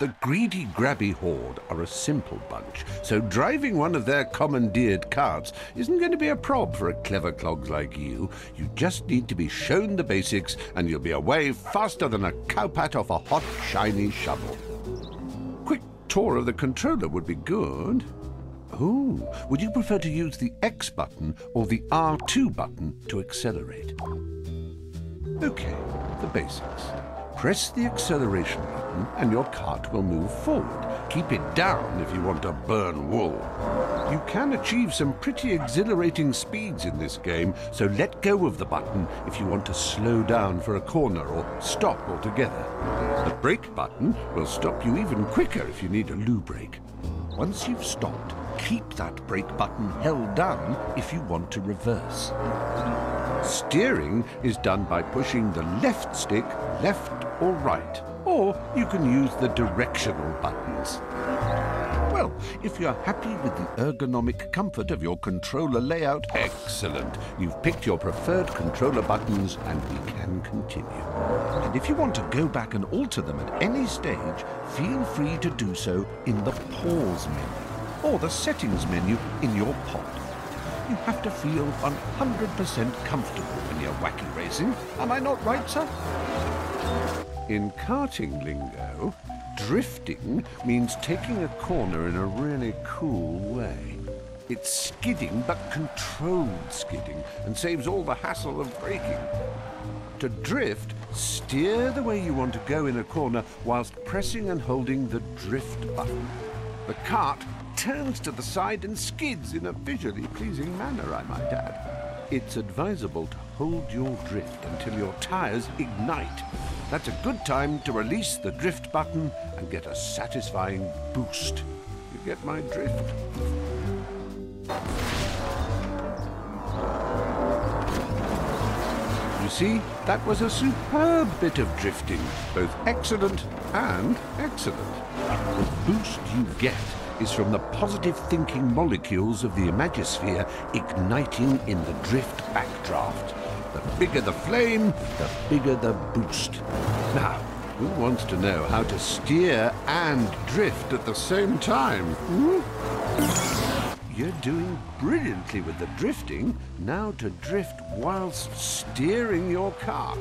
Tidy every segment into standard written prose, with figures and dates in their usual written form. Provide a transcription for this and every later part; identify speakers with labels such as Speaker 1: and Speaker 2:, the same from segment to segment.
Speaker 1: The greedy, grabby horde are a simple bunch, so driving one of their commandeered carts isn't going to be a prob for a clever clogs like you. You just need to be shown the basics, and you'll be away faster than a cowpat off a hot, shiny shovel. Quick tour of the controller would be good. Oh, would you prefer to use the X button or the R2 button to accelerate? Okay, the basics. Press the acceleration button and your cart will move forward. Keep it down if you want to burn wool. You can achieve some pretty exhilarating speeds in this game, so let go of the button if you want to slow down for a corner or stop altogether. The brake button will stop you even quicker if you need a loo brake. Once you've stopped, keep that brake button held down if you want to reverse. Steering is done by pushing the left stick left or right, or you can use the directional buttons. Well, if you're happy with the ergonomic comfort of your controller layout, excellent. You've picked your preferred controller buttons and we can continue. And if you want to go back and alter them at any stage, feel free to do so in the pause menu or the settings menu in your pod. You have to feel 100% comfortable when you're wacky racing. Am I not right, sir? In karting lingo, drifting means taking a corner in a really cool way. It's skidding, but controlled skidding, and saves all the hassle of braking. To drift, steer the way you want to go in a corner whilst pressing and holding the drift button. The cart turns to the side and skids in a visually pleasing manner, I might add. It's advisable to hold your drift until your tires ignite. That's a good time to release the drift button and get a satisfying boost. You get my drift? You see, that was a superb bit of drifting, both excellent and excellent. The boost you get is from the positive thinking molecules of the Imagisphere igniting in the drift backdraft. The bigger the flame, the bigger the boost. Now, who wants to know how to steer and drift at the same time? You're doing brilliantly with the drifting. Now to drift whilst steering your cart.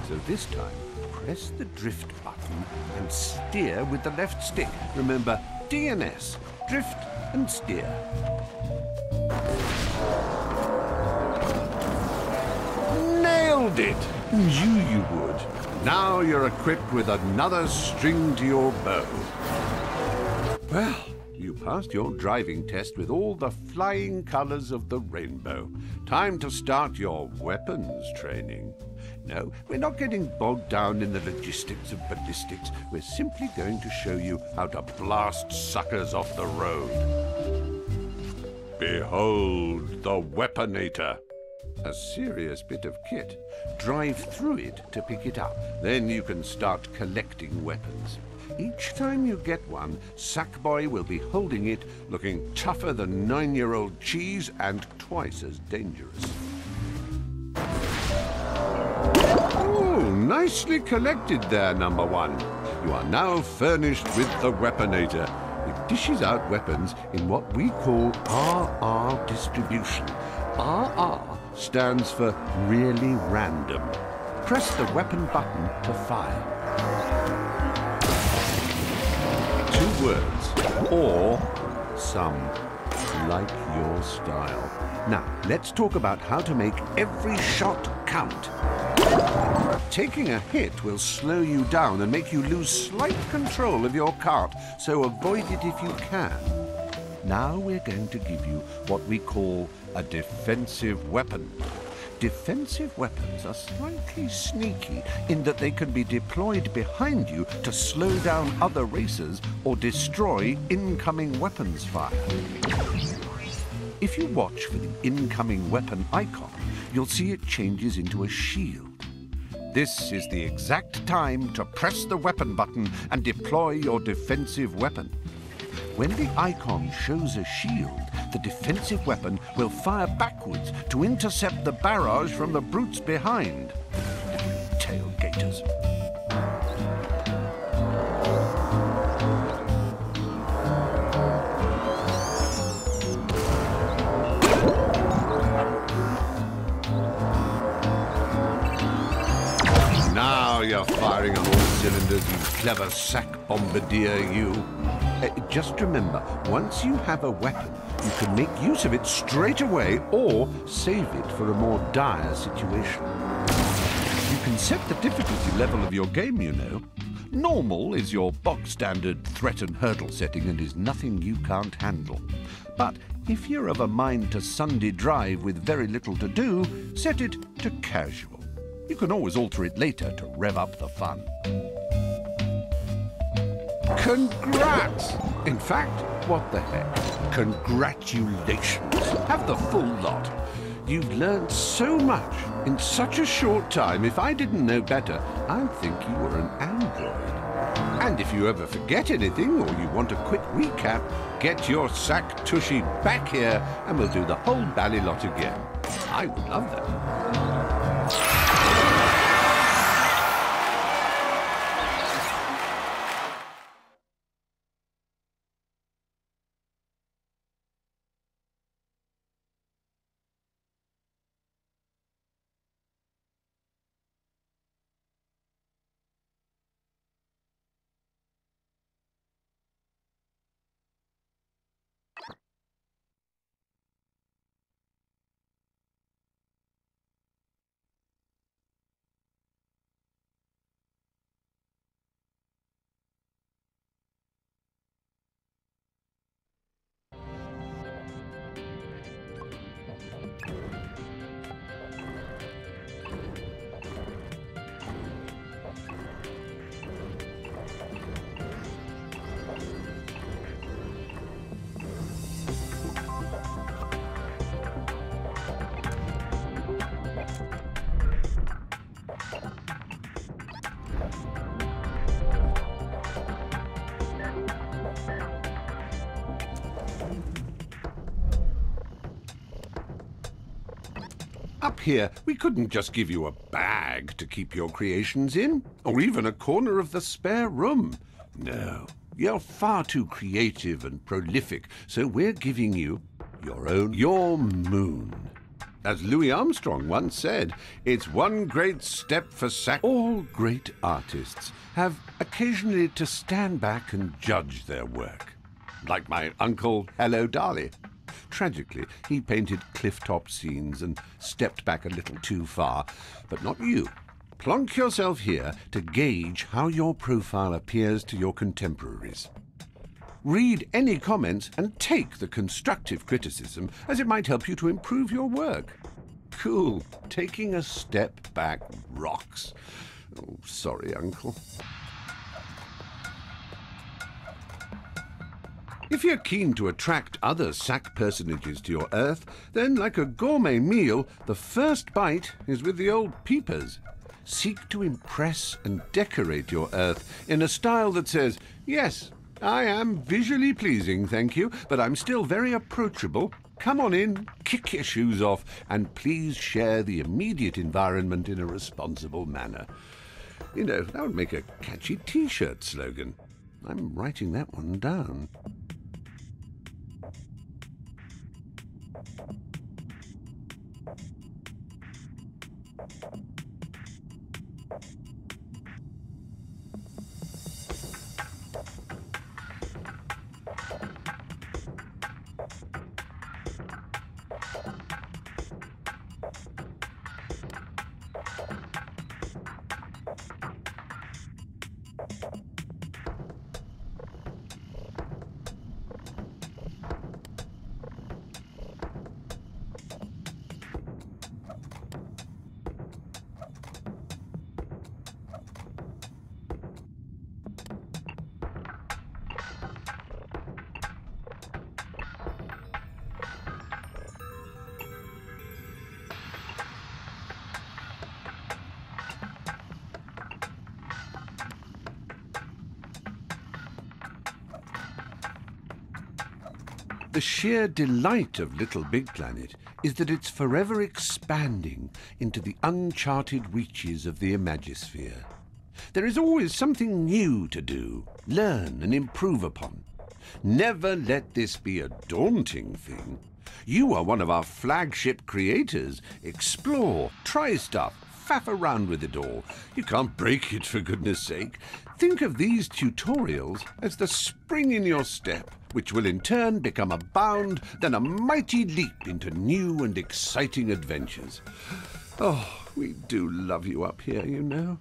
Speaker 1: So this time, press the drift button and steer with the left stick. Remember, DNS, drift and steer. Nailed it! Knew you would. Now you're equipped with another string to your bow. Well, you passed your driving test with all the flying colors of the rainbow. Time to start your weapons training. No, we're not getting bogged down in the logistics of ballistics. We're simply going to show you how to blast suckers off the road. Behold the Weaponator. A serious bit of kit. Drive through it to pick it up. Then you can start collecting weapons. Each time you get one, Sackboy will be holding it, looking tougher than 9-year-old cheese and twice as dangerous. Oh, nicely collected there, number one. You are now furnished with the Weaponator. It dishes out weapons in what we call RR distribution. RR stands for really random. Press the weapon button to fire. 2 words, or some, like your style. Now, let's talk about how to make every shot count. Taking a hit will slow you down and make you lose slight control of your cart, so avoid it if you can. Now we're going to give you what we call a defensive weapon. Defensive weapons are slightly sneaky in that they can be deployed behind you to slow down other racers or destroy incoming weapons fire. If you watch for the incoming weapon icon, you'll see it changes into a shield. This is the exact time to press the weapon button and deploy your defensive weapon. When the icon shows a shield, the defensive weapon will fire backwards to intercept the barrage from the brutes behind. Tailgaters. clever sack bombardier, you. Just remember, once you have a weapon, you can make use of it straight away or save it for a more dire situation. You can set the difficulty level of your game, you know. Normal is your box-standard threat and hurdle setting and is nothing you can't handle. But if you're of a mind to Sunday drive with very little to do, set it to casual. You can always alter it later to rev up the fun. Congrats! In fact, what the heck? Congratulations. Have the full lot. You've learned so much in such a short time. If I didn't know better, I'd think you were an android. And if you ever forget anything or you want a quick recap, get your sack tushy back here and we'll do the whole bally lot again. I would love that. Up here, we couldn't just give you a bag to keep your creations in, or even a corner of the spare room. No, you're far too creative and prolific, so we're giving you your moon. As Louis Armstrong once said, it's one great step for sack. All great artists have occasionally to stand back and judge their work. Like my uncle, Hello Dolly. Tragically, he painted cliff-top scenes and stepped back a little too far. But not you. Plonk yourself here to gauge how your profile appears to your contemporaries. Read any comments and take the constructive criticism, as it might help you to improve your work. Cool. Taking a step back rocks. Oh, sorry, Uncle. If you're keen to attract other sack personages to your Earth, then like a gourmet meal, the first bite is with the old peepers. Seek to impress and decorate your Earth in a style that says, yes, I am visually pleasing, thank you, but I'm still very approachable. Come on in, kick your shoes off, and please share the immediate environment in a responsible manner. You know, that would make a catchy T-shirt slogan. I'm writing that one down. The sheer delight of LittleBigPlanet is that it's forever expanding into the uncharted reaches of the Imagisphere. There is always something new to do, learn and improve upon. Never let this be a daunting thing. You are one of our flagship creators. Explore, try stuff, faff around with it all. You can't break it, for goodness sake. Think of these tutorials as the spring in your step, which will in turn become a bound, then a mighty leap into new and exciting adventures. Oh, we do love you up here, you know.